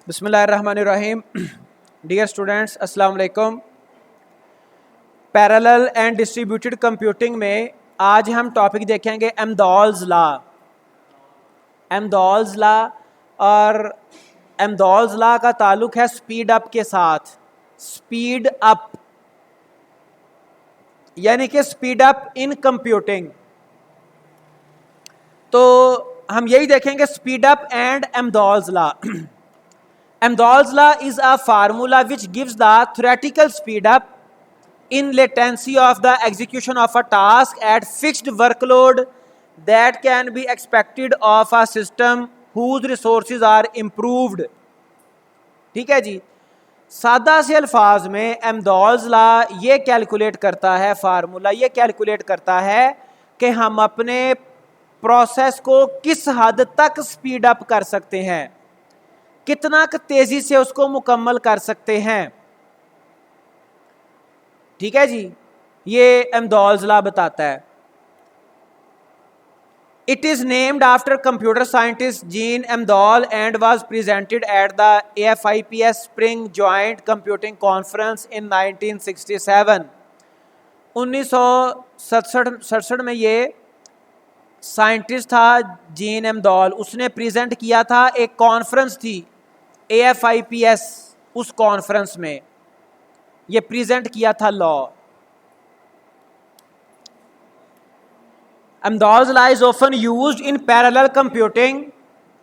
बिस्मिल्लाहिर्रहमानिर्रहीम। Dear students, अस्सलाम वालेकुम। पैरेलल एंड डिस्ट्रीब्यूटेड कंप्यूटिंग में आज हम टॉपिक देखेंगे एम्दाल्स लॉ। एम्दाल्स लॉ और एम्दाल्स लॉ का ताल्लुक है स्पीड अप के साथ। स्पीड अप यानी कि स्पीड अप इन कंप्यूटिंग। तो हम यही देखेंगे, speed up and Amdahl's law. Amdahl's law is a formula which gives the theoretical speed up in latency of the execution of a task at fixed workload that can be expected of a system whose resources are improved। ठीक है जी। सादा से अल्फाज में Amdahl's law ये calculate करता है, formula ये कैलकुलेट करता है कि हम अपने प्रोसेस को किस हद तक स्पीड अप कर सकते हैं, कितना तेजी से उसको मुकम्मल कर सकते हैं। ठीक है जी, ये एम्दाल्स लॉ बताता है। It is named after computer scientist Gene Amdahl and was presented at the AFIPS spring joint computing conference in 1967। 1967 में ये साइंटिस्ट था जीन एम्दाल, उसने प्रेजेंट किया था, एक कॉन्फ्रेंस थी AFIPS, उस कॉन्फ्रेंस में ये प्रेजेंट किया था law. Amdahl's law is often used in parallel computing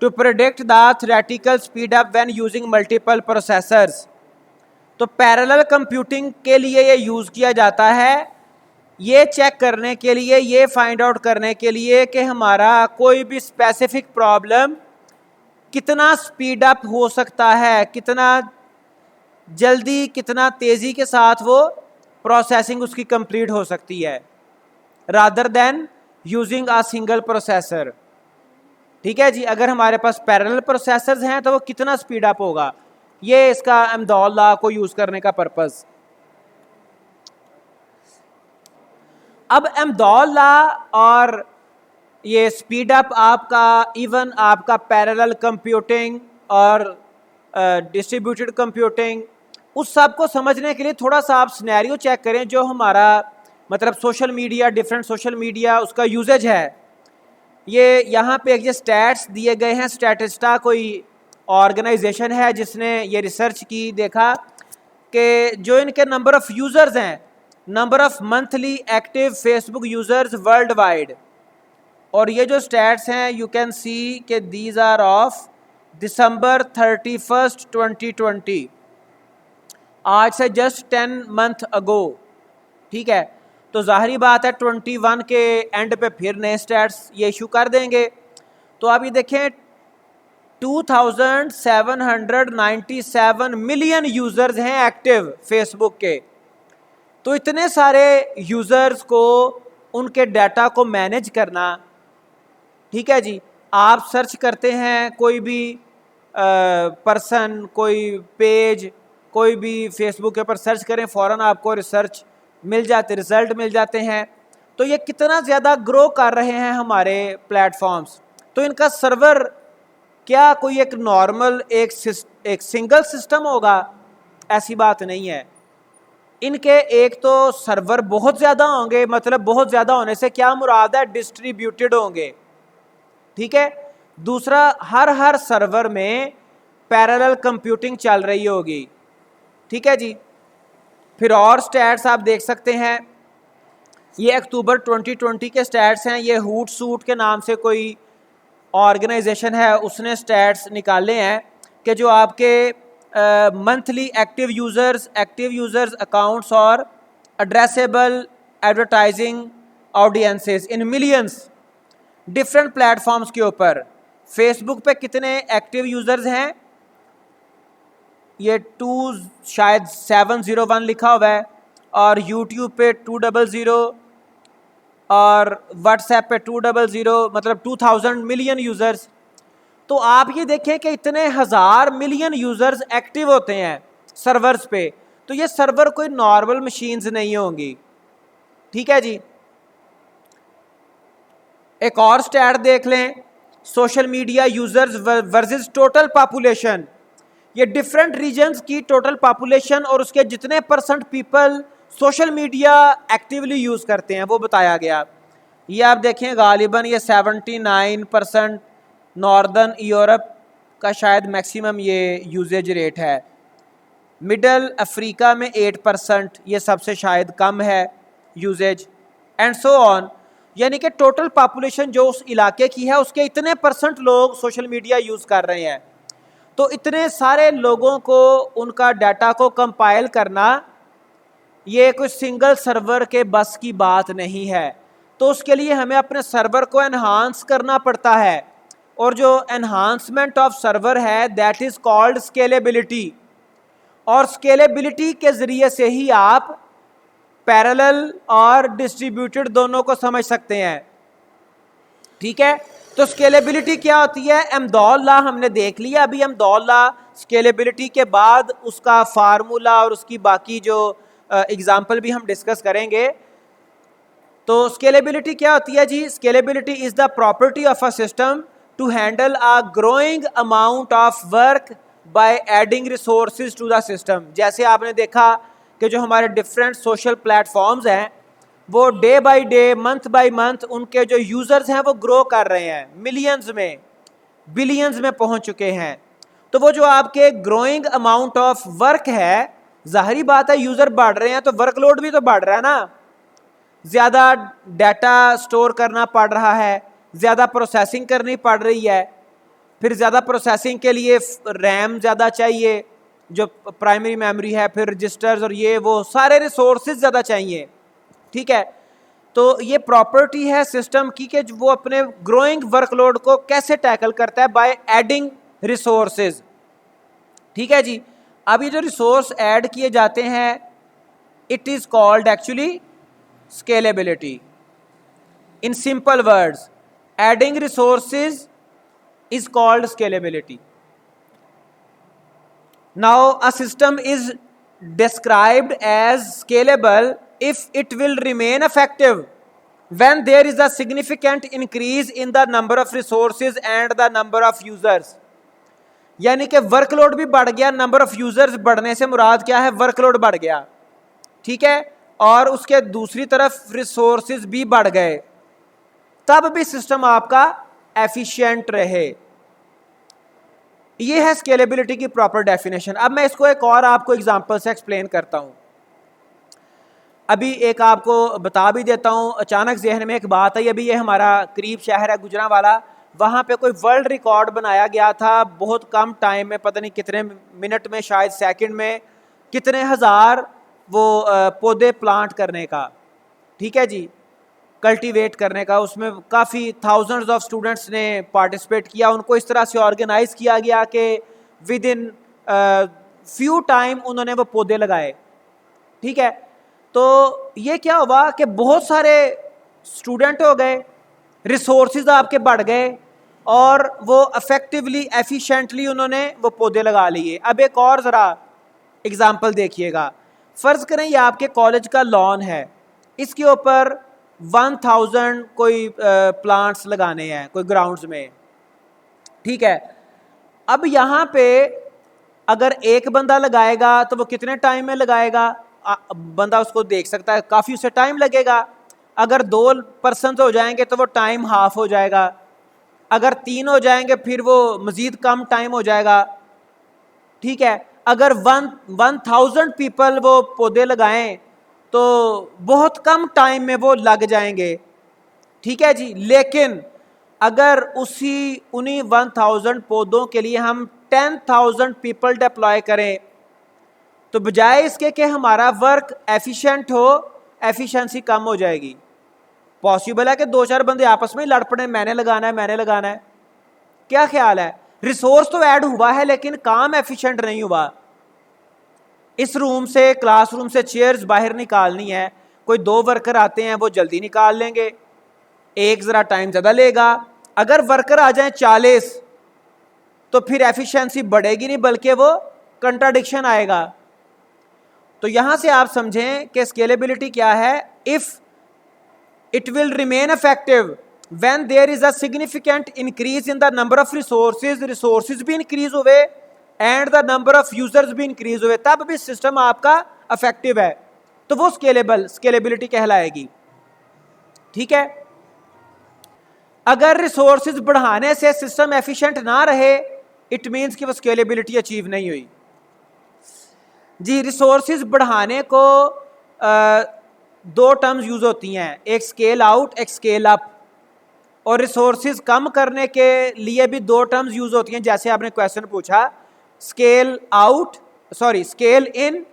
to predict the theoretical speed up when using multiple processors। तो पैरेलल कंप्यूटिंग के लिए ये यूज किया जाता है, ये चेक करने के लिए, ये फाइंड आउट करने के लिए कि हमारा कोई भी स्पेसिफिक प्रॉब्लम कितना स्पीड अप हो सकता है, कितना जल्दी, कितना तेजी के साथ वो प्रोसेसिंग उसकी कंप्लीट हो सकती है, rather than using a single processor. ठीक है जी। अगर हमारे पास पैरेलल प्रोसेसर्स हैं तो वो कितना स्पीड अप होगा, ये इसका एम्दाल लॉ को यूज करने का पर्पस। अब एम्दाल लॉ और ये स्पीड अप आपका, इवन आपका पैरेलल कंप्यूटिंग और डिस्ट्रीब्यूटेड कंप्यूटिंग, उस सब को समझने के लिए थोड़ा सा आप सिनेरियो चेक करें। जो हमारा मतलब social media, different social media, उसका यूजेज है। ये यहाँ पे एक ये स्टैट्स दिए गए हैं। स्टैटिस्टा कोई ऑर्गेनाइजेशन है जिसने ये रिसर्च की, देखा कि जो इनके नंबर ऑफ यूज़र्स हैं, number of monthly active Facebook users world wide, और ये जो स्टैट्स हैं यू कैन सी के दीज आर ऑफ दिसंबर 31, 2020, आज से जस्ट 10 मंथ अगो। ठीक है, तो जाहिर बात है 21 के एंड पे फिर नए स्टैट्स ये इशू कर देंगे। तो आप ये देखें 2797 मिलियन यूज़र्स हैं एक्टिव फेसबुक के। तो इतने सारे यूज़र्स को, उनके डाटा को मैनेज करना, ठीक है जी। आप सर्च करते हैं कोई भी पर्सन, कोई पेज, कोई भी फेसबुक के ऊपर सर्च करें, फ़ौरन आपको रिसर्च मिल जाते, रिजल्ट मिल जाते हैं। तो ये कितना ज़्यादा ग्रो कर रहे हैं हमारे प्लेटफॉर्म्स। तो इनका सर्वर क्या कोई एक नॉर्मल एक सिंगल सिस्टम होगा, ऐसी बात नहीं है। इनके एक तो सर्वर बहुत ज़्यादा होंगे, मतलब बहुत ज़्यादा होने से क्या मुराद है, डिस्ट्रीब्यूटेड होंगे। ठीक है। दूसरा, हर सर्वर में पैरेलल कंप्यूटिंग चल रही होगी। ठीक है जी। फिर और स्टैट्स आप देख सकते हैं, ये अक्टूबर 2020 के स्टैट्स हैं। ये हूटसूट के नाम से कोई ऑर्गेनाइजेशन है, उसने स्टैट्स निकाले हैं कि जो आपके मंथली एक्टिव यूज़र्स अकाउंट्स और addressable advertising audiences in millions different platforms के ऊपर। फेसबुक पे कितने एक्टिव यूज़र्स हैं, ये 2 शायद 701 लिखा हुआ है, और यूट्यूब पे 200, और व्हाट्सएप पे 200, मतलब 2000 मिलियन यूज़र्स। तो आप ये देखें कि इतने हज़ार मिलियन यूज़र्स एक्टिव होते हैं सर्वर्स पे। तो ये सर्वर कोई नॉर्मल मशीन्स नहीं होंगी। ठीक है जी। एक और स्टैट देख लें, social media users versus total population. ये डिफरेंट रीजन्स की टोटल पॉपुलेशन और उसके जितने percent people social media actively use करते हैं वो बताया गया। ये आप देखें गालिबन ये 79% नॉर्दर्न यूरोप का शायद मैक्सिमम ये यूजेज रेट है। मिडल अफ्रीका में 8%, ये सबसे शायद कम है यूजेज, एंड सो ऑन। यानी कि टोटल पॉपुलेशन जो उस इलाके की है उसके इतने परसेंट लोग सोशल मीडिया यूज़ कर रहे हैं। तो इतने सारे लोगों को उनका डाटा को कंपाइल करना ये कोई सिंगल सर्वर के बस की बात नहीं है। तो उसके लिए हमें अपने सर्वर को एनहांस करना पड़ता है, और जो एनहांसमेंट ऑफ सर्वर है दैट इज़ कॉल्ड स्केलेबिलिटी। और स्केलेबिलिटी के ज़रिए से ही आप पैरेलल और डिस्ट्रीब्यूटेड दोनों को समझ सकते हैं। ठीक है, तो स्केलेबिलिटी क्या होती है? एम्दौल लॉ हमने देख लिया अभी। एम्दौल लॉ स्केलेबिलिटी के बाद उसका फार्मूला और उसकी बाकी जो एग्जाम्पल भी हम डिस्कस करेंगे। तो स्केलेबिलिटी क्या होती है जी? Scalability is the property of a system to handle a growing amount of work by adding resources to the system. जैसे आपने देखा कि जो हमारे डिफरेंट सोशल प्लेटफॉर्म्स हैं वो day by day, month by month, उनके जो यूज़र्स हैं वो ग्रो कर रहे हैं, मिलियंस में, बिलियंस में पहुंच चुके हैं। तो वो जो आपके ग्रोइंग अमाउंट ऑफ वर्क है, जाहिर बात है यूज़र बढ़ रहे हैं तो वर्कलोड भी तो बढ़ रहा है ना। ज़्यादा डाटा स्टोर करना पड़ रहा है, ज़्यादा प्रोसेसिंग करनी पड़ रही है, फिर ज़्यादा प्रोसेसिंग के लिए रैम ज़्यादा चाहिए जो प्राइमरी मेमोरी है, फिर रजिस्टर्स और ये वो सारे रिसोर्सेज ज़्यादा चाहिए। ठीक है, तो ये प्रॉपर्टी है सिस्टम की कि वो अपने ग्रोइंग वर्कलोड को कैसे टैकल करता है, बाय एडिंग रिसोर्सेज। ठीक है जी, अब ये जो रिसोर्स ऐड किए जाते हैं it is called actually scalability. In simple words, adding resources is called scalability. Now a system is described as scalable if it will remain effective when there is a significant increase in the number of resources and the number of users. यानी कि workload भी बढ़ गया, number of users बढ़ने से मुराद क्या है? Workload बढ़ गया। ठीक है, और उसके दूसरी तरफ रिसोर्सेज भी बढ़ गए, तब भी सिस्टम आपका एफिशिएंट रहे। ये है स्केलेबिलिटी की प्रॉपर डेफिनेशन। अब मैं इसको एक और आपको एग्जांपल से एक्सप्लेन करता हूं। अभी एक आपको बता भी देता हूं, अचानक जहन में एक बात आई। अभी ये हमारा करीब शहर है गुजरांवाला, वहाँ पे कोई वर्ल्ड रिकॉर्ड बनाया गया था बहुत कम टाइम में, पता नहीं कितने मिनट में, शायद सेकंड में, कितने हज़ार वो पौधे प्लांट करने का। ठीक है जी, कल्टीवेट करने का। उसमें काफ़ी थाउजेंड्स ऑफ स्टूडेंट्स ने पार्टिसिपेट किया। उनको इस तरह से ऑर्गेनाइज किया गया कि विद इन फ्यू टाइम उन्होंने वो पौधे लगाए। ठीक है, तो ये क्या हुआ कि बहुत सारे स्टूडेंट हो गए, रिसोर्सेज आपके बढ़ गए, और वो इफेक्टिवली, एफिशिएंटली उन्होंने वो पौधे लगा लिए। अब एक और ज़रा एग्जांपल देखिएगा। फ़र्ज़ करें ये आपके कॉलेज का लॉन है, इसके ऊपर 1000 कोई प्लांट्स लगाने हैं कोई ग्राउंड्स में। ठीक है, अब यहाँ पे अगर एक बंदा लगाएगा तो वो कितने टाइम में लगाएगा? बंदा उसको देख सकता है, काफ़ी उसे टाइम लगेगा। अगर 2 पर्सन हो जाएंगे तो वो टाइम हाफ हो जाएगा। अगर 3 हो जाएंगे फिर वो मज़ीद कम टाइम हो जाएगा। ठीक है, अगर 1000 पीपल वो पौधे लगाएं तो बहुत कम टाइम में वो लग जाएंगे। ठीक है जी, लेकिन अगर उन्हीं 1000 पौधों के लिए हम 10,000 पीपल डिप्लॉय करें तो बजाय इसके कि हमारा वर्क एफिशिएंट हो, एफिशिएंसी कम हो जाएगी। पॉसिबल है कि 2-4 बंदे आपस में लड़ पड़े, मैंने लगाना है, मैंने लगाना है। क्या ख्याल है? रिसोर्स तो ऐड हुआ है लेकिन काम एफिशिएंट नहीं हुआ। इस रूम से, क्लासरूम से चेयर्स बाहर निकालनी है, कोई 2 वर्कर आते हैं वो जल्दी निकाल लेंगे, एक ज़रा टाइम ज़्यादा लेगा। अगर वर्कर आ जाए 40 तो फिर एफिशिएंसी बढ़ेगी नहीं बल्कि वो कंट्राडिक्शन आएगा। तो यहां से आप समझें कि स्केलेबिलिटी क्या है? If it will remain effective when there is a significant increase in the number of resources. Resources भी इंक्रीज हुए and the number of users भी इंक्रीज हुए, तब भी सिस्टम आपका इफेक्टिव है, तो वो स्केलेबिलिटी कहलाएगी। ठीक है। अगर रिसोर्सेज बढ़ाने से सिस्टम एफिशिएंट ना रहे, इट मींस कि वो स्केलेबिलिटी अचीव नहीं हुई। जी, रिसोर्सेज बढ़ाने को दो टर्म्स यूज होती हैं, एक स्केल आउट, एक स्केल अप। और रिसोर्सेज कम करने के लिए भी दो टर्म्स यूज होती हैं, जैसे आपने क्वेश्चन पूछा, स्केल इन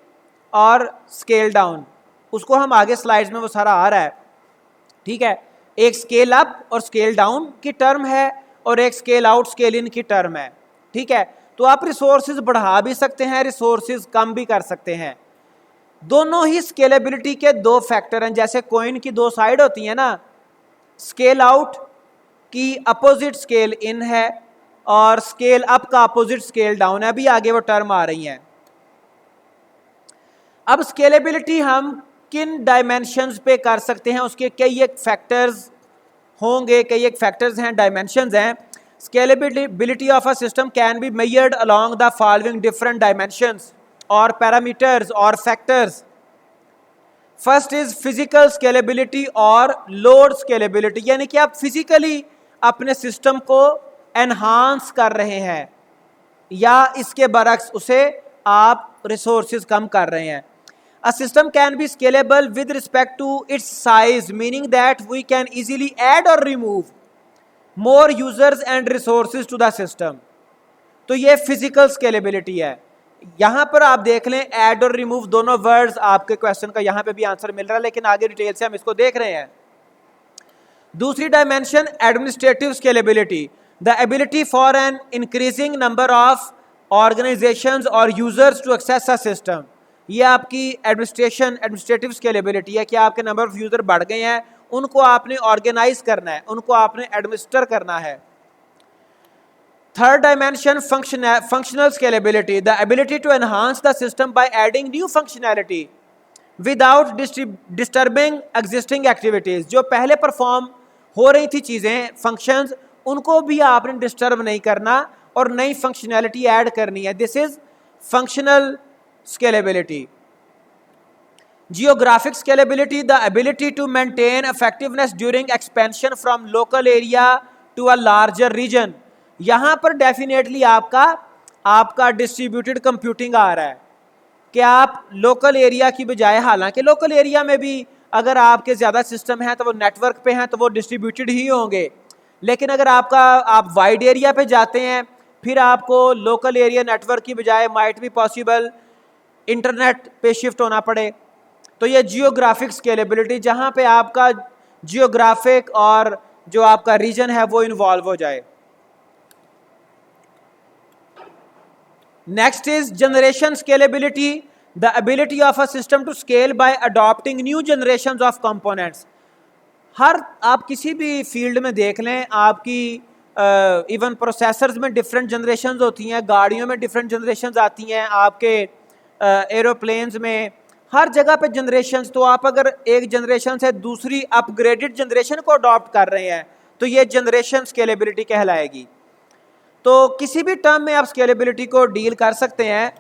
और स्केल डाउन। उसको हम आगे स्लाइड्स में वो सारा आ रहा है। ठीक है, एक स्केल अप और स्केल डाउन की टर्म है और एक स्केल आउट स्केल इन की टर्म है। ठीक है, तो आप रिसोर्सेज बढ़ा भी सकते हैं, रिसोर्सेज कम भी कर सकते हैं। दोनों ही स्केलेबिलिटी के दो फैक्टर हैं, जैसे कॉइन की दो साइड होती हैं ना, स्केल आउट की अपोजिट स्केल इन है और स्केल अप का अपोजिट स्केल डाउन है। अभी आगे वो टर्म आ रही हैं। अब स्केलेबिलिटी हम किन डायमेंशंस पे कर सकते हैं, उसके कई एक फैक्टर्स होंगे, कई एक फैक्टर्स हैं, डायमेंशंस हैं। Scalability of a system can be measured along the following different dimensions और पैरामीटर्स और factors. First is physical scalability और लोड स्केलेबिलिटी, यानी कि आप फिजिकली अपने सिस्टम को एनहांस कर रहे हैं या इसके बरक्स उसे आप रिसोर्सेज कम कर रहे हैं। A system can be scalable with respect to its size, meaning that we can easily add or remove more users and resources to the system. तो ये फिजिकल स्केलेबिलिटी है। यहां पर आप देख लें, ऐड और रिमूव दोनों वर्ड्स आपके क्वेश्चन का यहां पे भी आंसर मिल रहा है, लेकिन आगे डिटेल से हम इसको देख रहे हैं। दूसरी dimension administrative scalability, the ability for an increasing number of organisations और users to access a system. ये आपकी एडमिनिस्ट्रेटिव स्केलेबिलिटी है कि आपके नंबर ऑफ यूजर बढ़ गए हैं, उनको आपने ऑर्गेनाइज करना है, उनको आपने एडमिनिस्टर करना है। Third dimension functional scalability, the ability to enhance the system by adding new functionality without disturbing existing activities. जो पहले परफॉर्म हो रही थी चीजें, फंक्शंस, उनको भी आपने डिस्टर्ब नहीं करना और नई फंक्शनैलिटी ऐड करनी है। This is functional scalability. Geographic scalability, the ability to maintain effectiveness during expansion from local area to a larger region. यहां पर डेफिनेटली आपका डिस्ट्रीब्यूटेड कंप्यूटिंग आ रहा है कि आप लोकल एरिया की बजाय, हालांकि लोकल एरिया में भी अगर आपके ज़्यादा सिस्टम हैं तो वो नेटवर्क पे हैं तो वो डिस्ट्रीब्यूटेड ही होंगे, लेकिन अगर आप वाइड एरिया पे जाते हैं, फिर आपको लोकल एरिया नेटवर्क की बजाय माइट बी पॉसिबल इंटरनेट पे शिफ्ट होना पड़े। तो ये जियोग्राफिक स्केलेबिलिटी, जहां पे आपका जियोग्राफिक और जो आपका रीजन है वो इन्वॉल्व हो जाए। Next is generation scalability, the ability of a system to scale by adopting new generation of components. आप किसी भी फील्ड में देख लें, आपकी इवन प्रोसेसर्स में डिफरेंट जनरेशंस होती हैं, गाड़ियों में डिफरेंट जनरेशंस आती हैं, आपके एरोप्लेन्स में, हर जगह पे जनरेशंस। तो आप अगर एक जनरेशन से दूसरी अपग्रेडेड जनरेशन को अडॉप्ट कर रहे हैं तो ये जनरेशन स्केलेबिलिटी कहलाएगी। तो किसी भी टर्म में आप स्केलेबिलिटी को डील कर सकते हैं।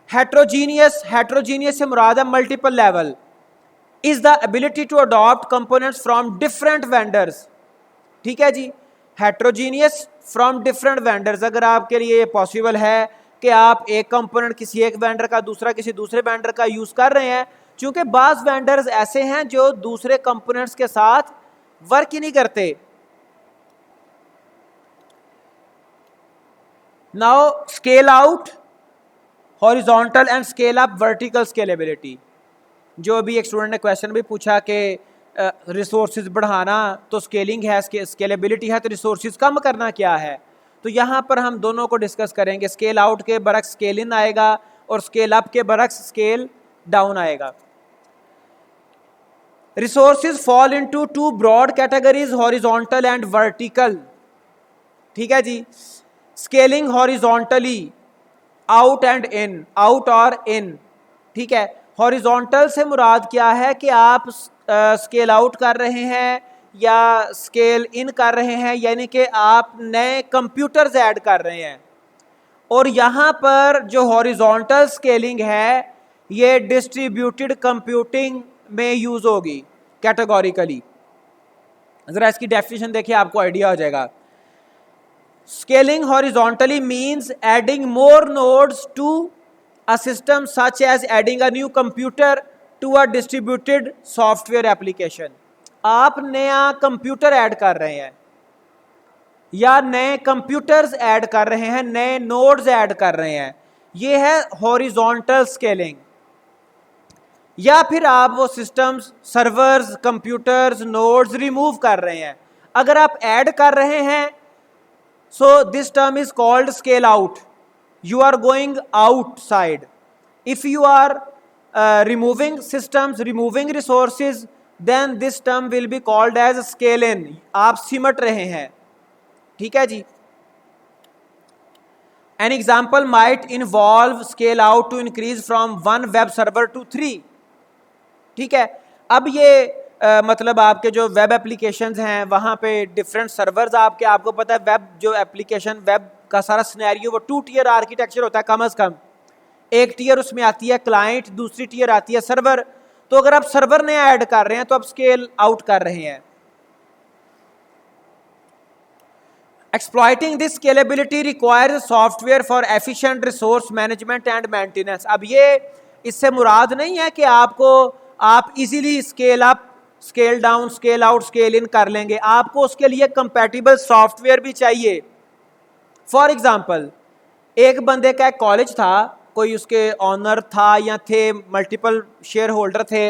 हेट्रोजीनियस से मुराद है multiple level, is the ability to adopt components from different vendors. ठीक है जी, हेट्रोजीनियस फ्रॉम डिफरेंट वेंडर्स, अगर आपके लिए ये पॉसिबल है कि आप एक कंपोनेंट किसी एक वेंडर का, दूसरा किसी दूसरे वेंडर का यूज कर रहे हैं, क्योंकि बाज वेंडर्स ऐसे हैं जो दूसरे कंपोनेंट्स के साथ वर्क ही नहीं करते। Now scale out horizontal and scale up vertical scalability. जो अभी एक स्टूडेंट ने क्वेश्चन भी पूछा कि रिसोर्सेज बढ़ाना तो स्केलिंग है, स्केलेबिलिटी है तो रिसोर्सेज कम करना क्या है। तो यहाँ पर हम दोनों को डिस्कस करेंगे। स्केल आउट के बरक्स स्केल इन आएगा और स्केल अप के बरक्स स्केल डाउन आएगा। Resources fall into two broad categories, horizontal and vertical. ठीक है जी, scaling horizontally, out and in, out और इन। ठीक है, हॉरिजॉन्टल से मुराद क्या है कि आप स्केल आउट कर रहे हैं या स्केल इन कर रहे हैं, यानी कि आप नए कंप्यूटर्स ऐड कर रहे हैं। और यहाँ पर जो हॉरिजॉन्टल स्केलिंग है ये डिस्ट्रीब्यूटेड कंप्यूटिंग में यूज होगी कैटेगोरिकली। जरा इसकी डेफिनेशन देखिए, आपको आइडिया हो जाएगा। Scaling horizontally means adding more nodes to a system such as adding a new computer to a distributed software application. आप नया कंप्यूटर ऐड कर रहे हैं या नए कंप्यूटर्स ऐड कर रहे हैं, नए नोड्स ऐड कर रहे हैं, ये है हॉरिजॉन्टल स्केलिंग। या फिर आप वो systems, servers, computers, nodes remove कर रहे हैं। अगर आप ऐड कर रहे हैं, so this term is called scale out. You are going outside. If you are removing systems, removing resources, then this term will be called as scale in. आप सिमट रहे हैं, ठीक है जी। An example might involve scale out to increase from 1 web server to 3। ठीक है, अब ये मतलब आपके जो वेब एप्लीकेशंस हैं वहाँ पे डिफरेंट सर्वर्स, आपको पता है वेब जो एप्लीकेशन, वेब का सारा सिनेरियो वो 2 टियर आर्किटेक्चर होता है कम से कम। एक टियर उसमें आती है क्लाइंट, दूसरी टियर आती है सर्वर। तो अगर आप सर्वर नया ऐड कर रहे हैं तो आप स्केल आउट कर रहे हैं। Exploiting this scalability requires software for efficient resource management and maintenance। अब ये इससे मुराद नहीं है कि आप easily scale up, scale down, scale out, scale इन कर लेंगे। आपको उसके लिए कंपैटिबल सॉफ्टवेयर भी चाहिए। फॉर एग्जांपल, एक बंदे का एक कॉलेज था, कोई उसके ऑनर था या थे, मल्टीपल शेयर होल्डर थे।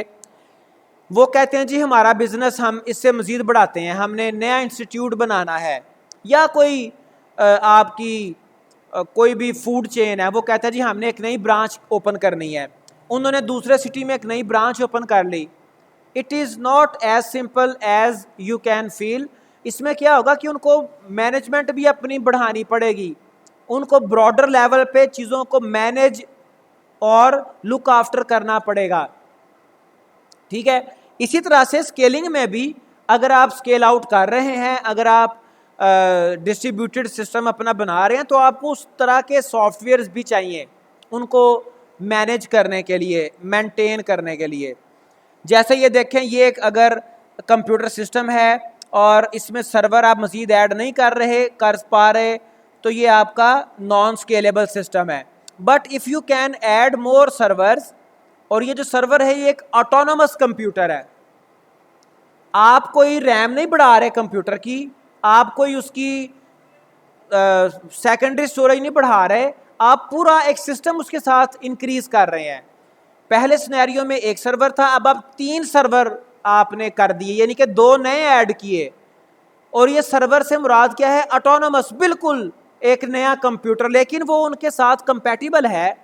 वो कहते हैं जी हमारा बिजनेस हम इससे मजीद बढ़ाते हैं, हमने नया इंस्टीट्यूट बनाना है। या कोई आपकी कोई भी फूड चेन है, वो कहता है जी हमने एक नई ब्रांच ओपन करनी है। उन्होंने दूसरे सिटी में एक नई ब्रांच ओपन कर ली। It is not as simple as you can feel. इसमें क्या होगा कि उनको मैनेजमेंट भी अपनी बढ़ानी पड़ेगी, उनको ब्रॉडर लेवल पे चीज़ों को मैनेज और लुक आफ्टर करना पड़ेगा। ठीक है, इसी तरह से स्केलिंग में भी अगर आप स्केल आउट कर रहे हैं, अगर आप डिस्ट्रीब्यूटेड सिस्टम अपना बना रहे हैं, तो आपको उस तरह के सॉफ्टवेयर्स भी चाहिए उनको मैनेज करने के लिए, मेंटेन करने के लिए। जैसे ये देखें, ये एक अगर कंप्यूटर सिस्टम है और इसमें सर्वर आप मज़ीद ऐड नहीं कर पा रहे, तो ये आपका नॉन स्केलेबल सिस्टम है। But if you can add more servers, और ये जो सर्वर है ये एक ऑटोनोमस कंप्यूटर है। आप कोई रैम नहीं बढ़ा रहे कंप्यूटर की, आप कोई उसकी सेकेंडरी स्टोरेज नहीं बढ़ा रहे, आप पूरा एक सिस्टम उसके साथ इंक्रीज कर रहे हैं। पहले सिनेरियो में एक सर्वर था, अब आप 3 सर्वर आपने कर दिए, यानी कि 2 नए ऐड किए। और ये सर्वर से मुराद क्या है? ऑटोनोमस, बिल्कुल एक नया कंप्यूटर, लेकिन वो उनके साथ कंपैटिबल है,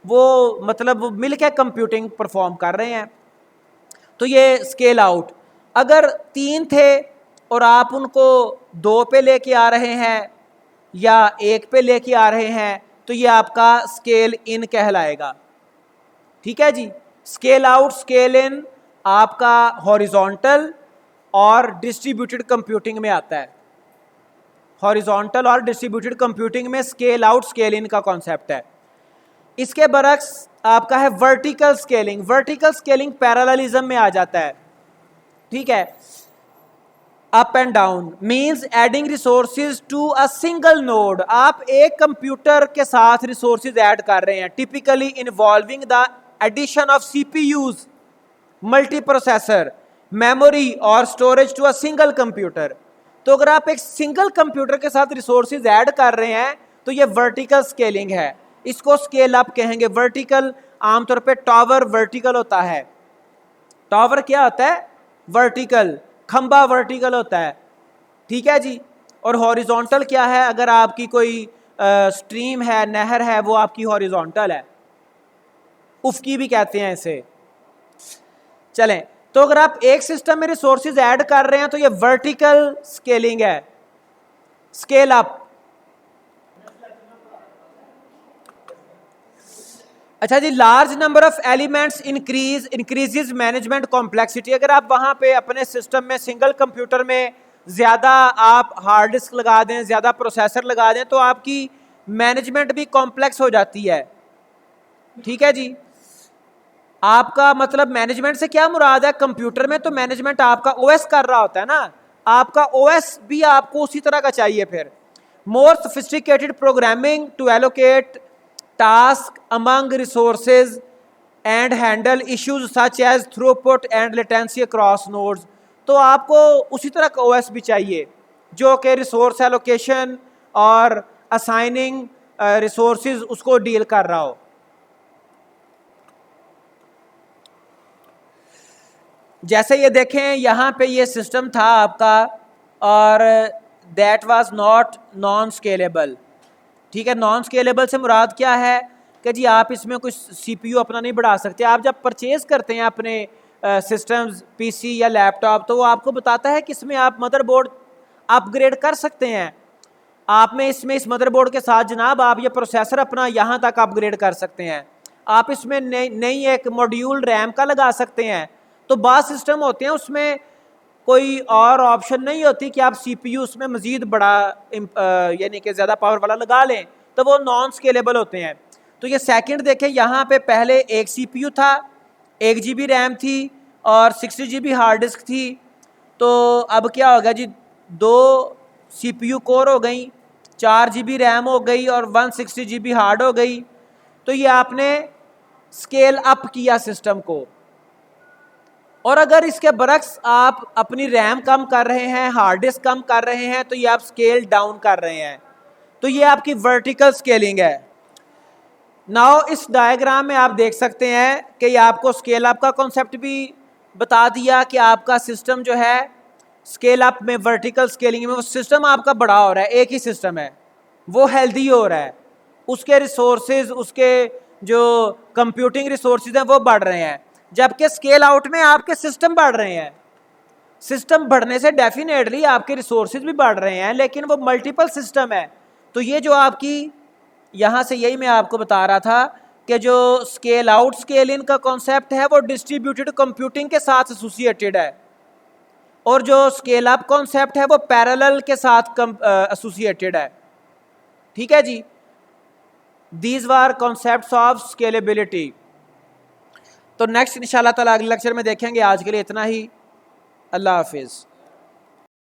वो मतलब वो मिलकर कंप्यूटिंग परफॉर्म कर रहे हैं। तो ये स्केल आउट। अगर 3 थे और आप उनको 2 पे लेके आ रहे हैं या 1 पे लेके आ रहे हैं, तो ये आपका स्केल इन कहलाएगा। ठीक है जी। स्केल आउट, स्केल इन आपका हॉरिजॉन्टल और डिस्ट्रीब्यूटेड कंप्यूटिंग में आता है। हॉरिजॉन्टल और डिस्ट्रीब्यूटेड कंप्यूटिंग में स्केल आउट, स्केल इन का कॉन्सेप्ट है। इसके बरक्स आपका है vertical scaling. Vertical scaling parallelism में आ जाता है। ठीक है, up and down means adding resources to a single node. आप एक कंप्यूटर के साथ रिसोर्सेज ऐड कर रहे हैं, typically involving the addition of CPUs, multi processor, memory और storage to a single computer. तो अगर आप एक सिंगल कंप्यूटर के साथ रिसोर्सेज ऐड कर रहे हैं तो ये वर्टिकल स्केलिंग है। इसको स्केल अप कहेंगे। वर्टिकल आमतौर पे टावर वर्टिकल होता है। टावर क्या होता है? वर्टिकल। खंबा वर्टिकल होता है। ठीक है जी। और हॉरिजॉन्टल क्या है? अगर आपकी कोई स्ट्रीम है, नहर है, वो आपकी हॉरिजॉन्टल है, उफकी भी कहते हैं इसे। चलें, तो अगर आप एक सिस्टम में रिसोर्सेज ऐड कर रहे हैं तो ये वर्टिकल स्केलिंग है। Scale up. अच्छा जी, large number of elements increases management complexity. अगर आप वहां पे अपने सिस्टम में, सिंगल कंप्यूटर में ज़्यादा आप हार्ड डिस्क लगा दें, ज़्यादा प्रोसेसर लगा दें, तो आपकी मैनेजमेंट भी कॉम्प्लेक्स हो जाती है। ठीक है जी, आपका मतलब मैनेजमेंट से क्या मुराद है? कंप्यूटर में तो मैनेजमेंट आपका ओएस कर रहा होता है ना, आपका ओएस भी आपको उसी तरह का चाहिए। फिर more sophisticated programming to allocate task among resources and handle issues such as throughput and latency across nodes. तो आपको उसी तरह का ओएस भी चाहिए जो कि रिसोर्स एलोकेशन और असाइनिंग रिसोर्सेज उसको डील कर रहा हो। जैसे ये देखें यहाँ पे ये सिस्टम था आपका और that was not non scalable. ठीक है, नॉन स्केलेबल से मुराद क्या है कि जी आप इसमें कुछ सीपीयू अपना नहीं बढ़ा सकते। आप जब परचेज करते हैं अपने सिस्टम्स पीसी या लैपटॉप तो वो आपको बताता है कि इसमें आप मदरबोर्ड अपग्रेड कर सकते हैं। आप में इसमें इस मदरबोर्ड के साथ जनाब आप ये प्रोसेसर अपना यहाँ तक अपग्रेड कर सकते हैं। आप इसमें नई एक मॉड्यूल रैम का लगा सकते हैं। तो बात सिस्टम होते हैं उसमें कोई और ऑप्शन नहीं होती कि आप सीपीयू उसमें मजीद बड़ा यानी कि ज़्यादा पावर वाला लगा लें, तो वो नॉन स्केलेबल होते हैं। तो ये सेकंड देखें, यहाँ पे पहले एक सीपीयू था, 1 GB रैम थी और 60 GB हार्ड डिस्क थी। तो अब क्या होगा जी, 2 सीपीयू कोर हो गई, 4 GB रैम हो गई और 160 GB हार्ड हो गई। तो ये आपने स्केल अप किया सिस्टम को। और अगर इसके बरक्स आप अपनी रैम कम कर रहे हैं, हार्ड डिस्क कम कर रहे हैं, तो ये आप स्केल डाउन कर रहे हैं। तो ये आपकी वर्टिकल स्केलिंग है। नाउ इस डायग्राम में आप देख सकते हैं कि ये आपको स्केल अप का कॉन्सेप्ट भी बता दिया कि आपका सिस्टम जो है स्केल अप में, वर्टिकल स्केलिंग में, वो सिस्टम आपका बड़ा हो रहा है, एक ही सिस्टम है, वो हेल्दी हो रहा है, उसके रिसोर्सेज, उसके जो कंप्यूटिंग रिसोर्सेज हैं वो बढ़ रहे हैं। जबकि स्केल आउट में आपके सिस्टम बढ़ रहे हैं। सिस्टम बढ़ने से डेफिनेटली आपके रिसोर्सेज भी बढ़ रहे हैं, लेकिन वो मल्टीपल सिस्टम है। तो ये जो आपकी यहाँ से यही मैं आपको बता रहा था कि जो स्केल आउट स्केल इन का कॉन्सेप्ट है वो डिस्ट्रीब्यूटेड कंप्यूटिंग के साथ एसोसिएटेड है, और जो स्केल अप कॉन्सेप्ट है वो पैरेलल के साथ एसोसिएटेड है। ठीक है जी, these were concepts of scalability. तो नेक्स्ट इंशाल्लाह ताला अगले लेक्चर में देखेंगे। आज के लिए इतना ही। अल्लाह हाफिज़।